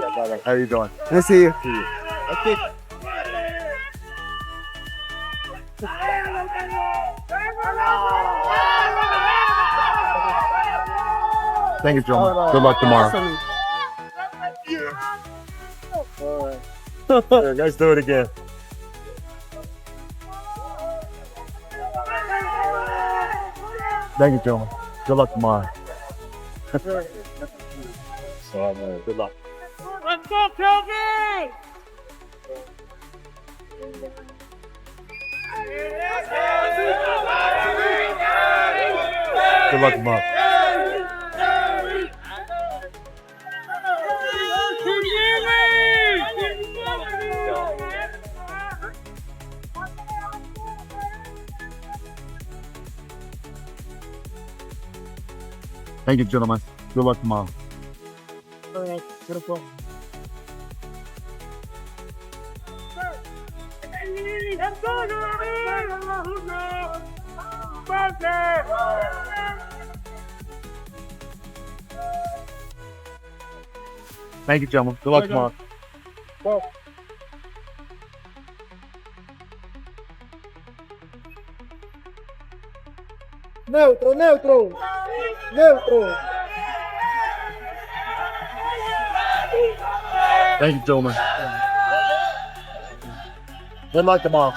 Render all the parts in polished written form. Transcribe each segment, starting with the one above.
How are you doing? Nice to see you. Okay. Thank you, gentlemen. Good luck tomorrow. Let's do it again. Thank you, gentlemen. Good luck tomorrow. Good luck. Let's go, Kobe! Good luck tomorrow. Thank you, gentlemen. Good luck tomorrow. All right, beautiful. Thank you, gentlemen. Good luck tomorrow. Neutro. Thank you, gentlemen. Good luck tomorrow.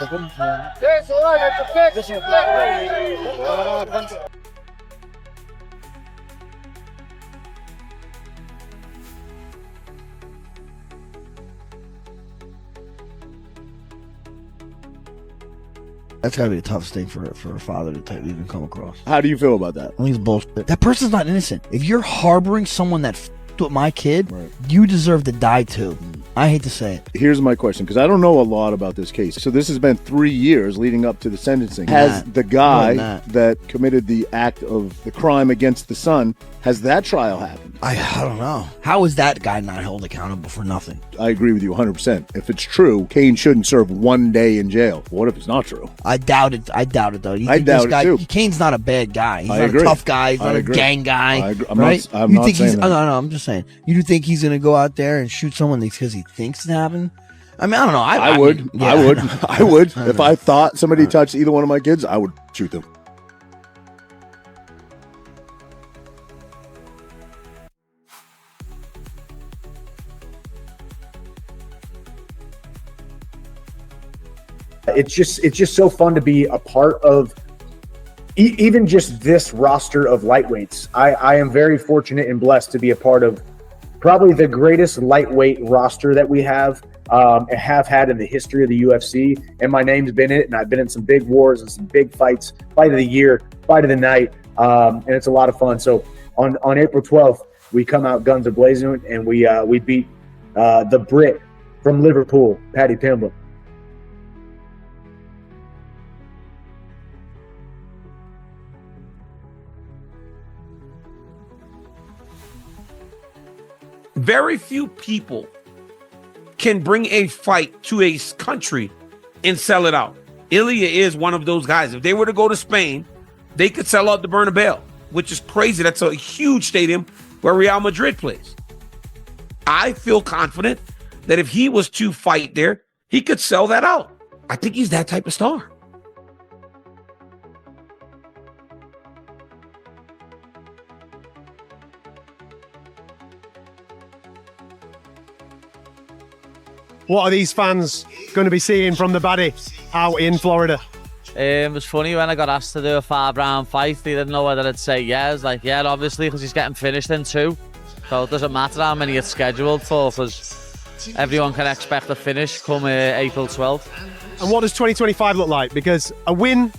That's gotta be the toughest thing for a father to even come across. How do you feel about that? I think it's bullshit. That person's not innocent. If you're harboring someone that f***ed with my kid, Right. you deserve to die too. I hate to say it. Here's my question, because I don't know a lot about this case. So this has been 3 years leading up to the sentencing. Has the guy that committed the act of the crime against the son, has that trial happened? I don't know. How is that guy not held accountable for nothing? I agree with you 100%. If it's true, Cain shouldn't serve 1 day in jail. What if it's not true? I doubt it. I doubt it though. I doubt it too. Cain's not a bad guy. He's I not agree. a tough guy. He's I not a agree. gang guy. I agree. Right? I'm not saying that. No, I'm just saying. You do think he's gonna go out there and shoot someone because he thinks it happened? I mean, I don't know. I would. mean, yeah, I would. know. I would. If I thought somebody touched either one of my kids, I would shoot them. It's just so fun to be a part of even just this roster of lightweights. I am very fortunate and blessed to be a part of probably the greatest lightweight roster that we have had in the history of the UFC. And my name's been in it, and I've been in some big wars and some big fights, fight of the year, fight of the night. And it's a lot of fun. So on April 12th, we come out guns a-blazing, and we beat the Brit from Liverpool, Paddy Pimblett. Very few people can bring a fight to a country and sell it out. Ilya is one of those guys. If they were to go to Spain, they could sell out the Bernabeu, which is crazy. That's a huge stadium where Real Madrid plays. I feel confident that if he was to fight there, he could sell that out. I think he's that type of star. What are these fans going to be seeing from the baddie out in Florida? It was funny when I got asked to do a 5-round fight. They didn't know whether I'd say yeah. I was like, yeah, obviously, because he's getting finished in 2. So it doesn't matter how many it's scheduled for, because everyone can expect a finish come April 12th. And what does 2025 look like? Because a win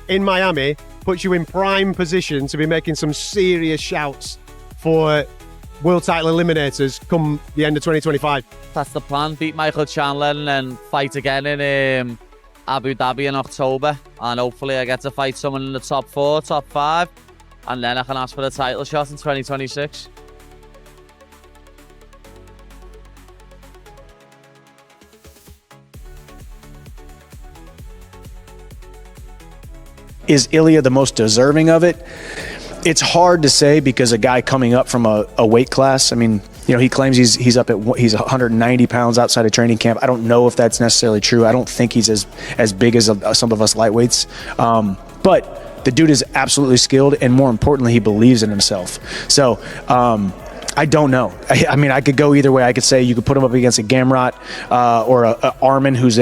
in Miami puts you in prime position to be making some serious shouts for world title eliminators come the end of 2025. That's the plan. Beat Michael Chandler and then fight again in Abu Dhabi in October. And hopefully I get to fight someone in the top 4, top 5. And then I can ask for the title shot in 2026. Is Ilya the most deserving of it? It's hard to say because a guy coming up from a weight class, I mean, he claims he's 190 pounds outside of training camp. I don't know if that's necessarily true. I don't think he's as big as some of us lightweights. But the dude is absolutely skilled, and more importantly, he believes in himself. So I don't know. I mean, I could go either way. I could say you could put him up against a Gamrot or a Arman, who's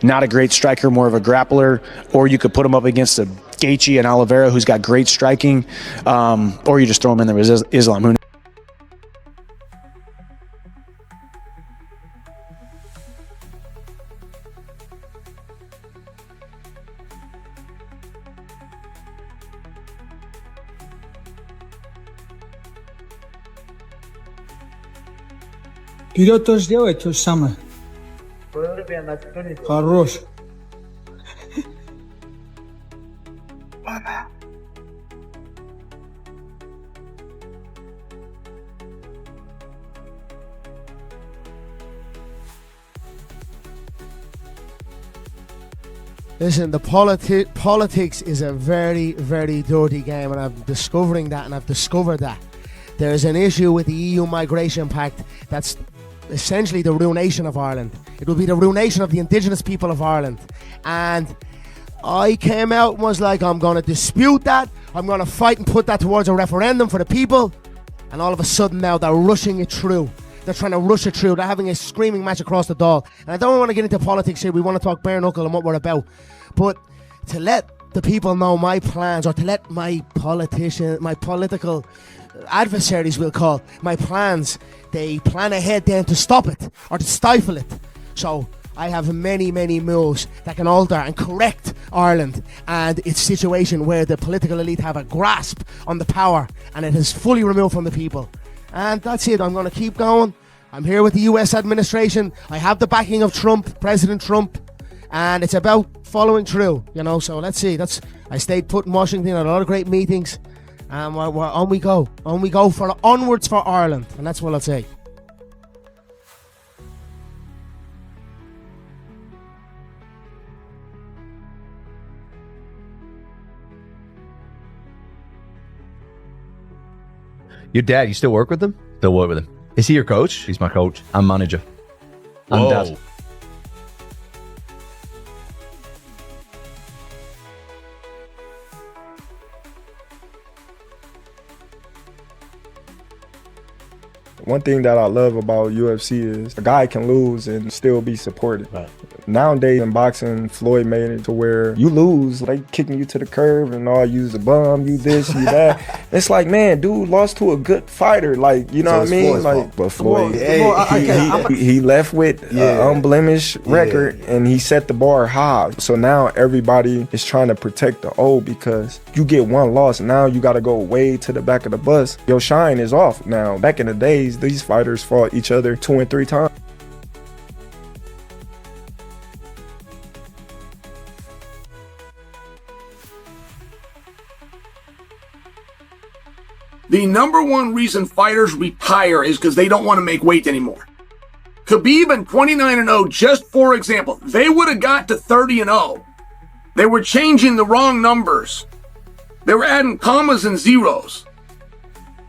not a great striker, more of a grappler, or you could put him up against a Gaethje and Oliveira, who's got great striking, or you just throw him in there with Islam. Who knows? Вперед тоже делай то же самое. Хорош. Listen, the politics is a very, very dirty game, and I'm discovering that, and I've discovered that. There's an issue with the EU Migration Pact that's essentially the ruination of Ireland. It will be the ruination of the indigenous people of Ireland. And I came out and was like, I'm going to dispute that. I'm going to fight and put that towards a referendum for the people. And all of a sudden now they're rushing it through. They're trying to rush it through. They're having a screaming match across the Dáil. And I don't want to get into politics here. We want to talk bare knuckle and what we're about. But to let the people know my plans, or to let my political adversaries, we'll call my plans, they plan ahead then to stop it or to stifle it. So I have many, many moves that can alter and correct Ireland and its situation where the political elite have a grasp on the power and it is fully removed from the people. And that's it. I'm going to keep going. I'm here with the US administration. I have the backing of Trump, President Trump, and it's about following through, so let's see. I stayed put in Washington at a lot of great meetings, and we're on we go. On we go for onwards for Ireland, and that's what I'll say. Your dad, you still work with him? Still work with him. Is he your coach? He's my coach and manager. And Whoa. dad. One thing that I love about UFC is a guy can lose and still be supported. Right. Nowadays in boxing, Floyd made it to where you lose, they kicking you to the curb and all, use a bum, you this, you that. It's like, man, dude lost to a good fighter, like, you know So what I it's mean? Floyd's Like, fault. but Floyd, Well, he left with an unblemished record, and he set the bar high. So now everybody is trying to protect the old, because you get one loss, now you got to go way to the back of the bus. Your shine is off now. Back in the days, these fighters fought each other 2 and 3 times. The number one reason fighters retire is because they don't want to make weight anymore. Khabib and 29-0, just for example, they would have got to 30-0. They were changing the wrong numbers. They were adding commas and zeros.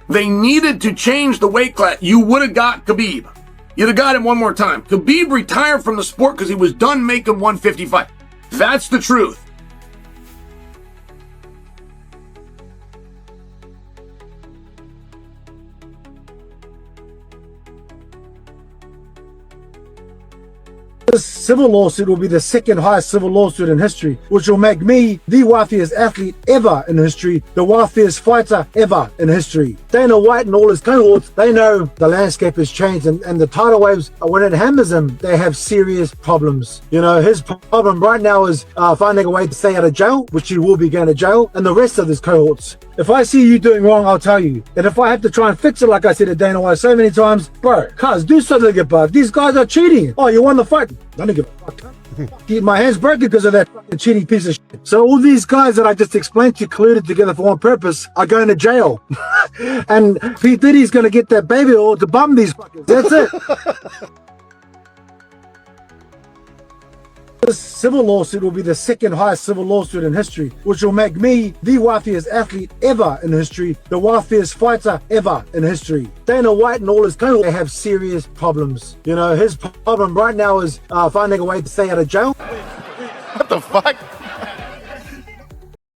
They needed to change the weight class. You would have got Khabib. You'd have got him one more time. Khabib retired from the sport because he was done making 155. That's the truth. This civil lawsuit will be the second highest civil lawsuit in history, which will make me the wealthiest athlete ever in history, the wealthiest fighter ever in history. Dana White and all his cohorts, they know the landscape has changed, and the tidal waves, when it hammers them, they have serious problems. You know, his problem right now is finding a way to stay out of jail, which he will be going to jail, and the rest of his cohorts. If I see you doing wrong, I'll tell you. And if I have to try and fix it, like I said to Dana White so many times, bro, cuz, do something about it. These guys are cheating. Oh, you won the fight. I don't give a fuck. My hand's broken because of that fucking cheating piece of shit. So all these guys that I just explained to you, colluded together for one purpose, are going to jail. And P. Diddy's going to get that baby oil to bum these fuckers. That's it. This civil lawsuit will be the second highest civil lawsuit in history, which will make me the wealthiest athlete ever in history, the wealthiest fighter ever in history. Dana White and all his co they have serious problems. You know, his problem right now is finding a way to stay out of jail. What the fuck?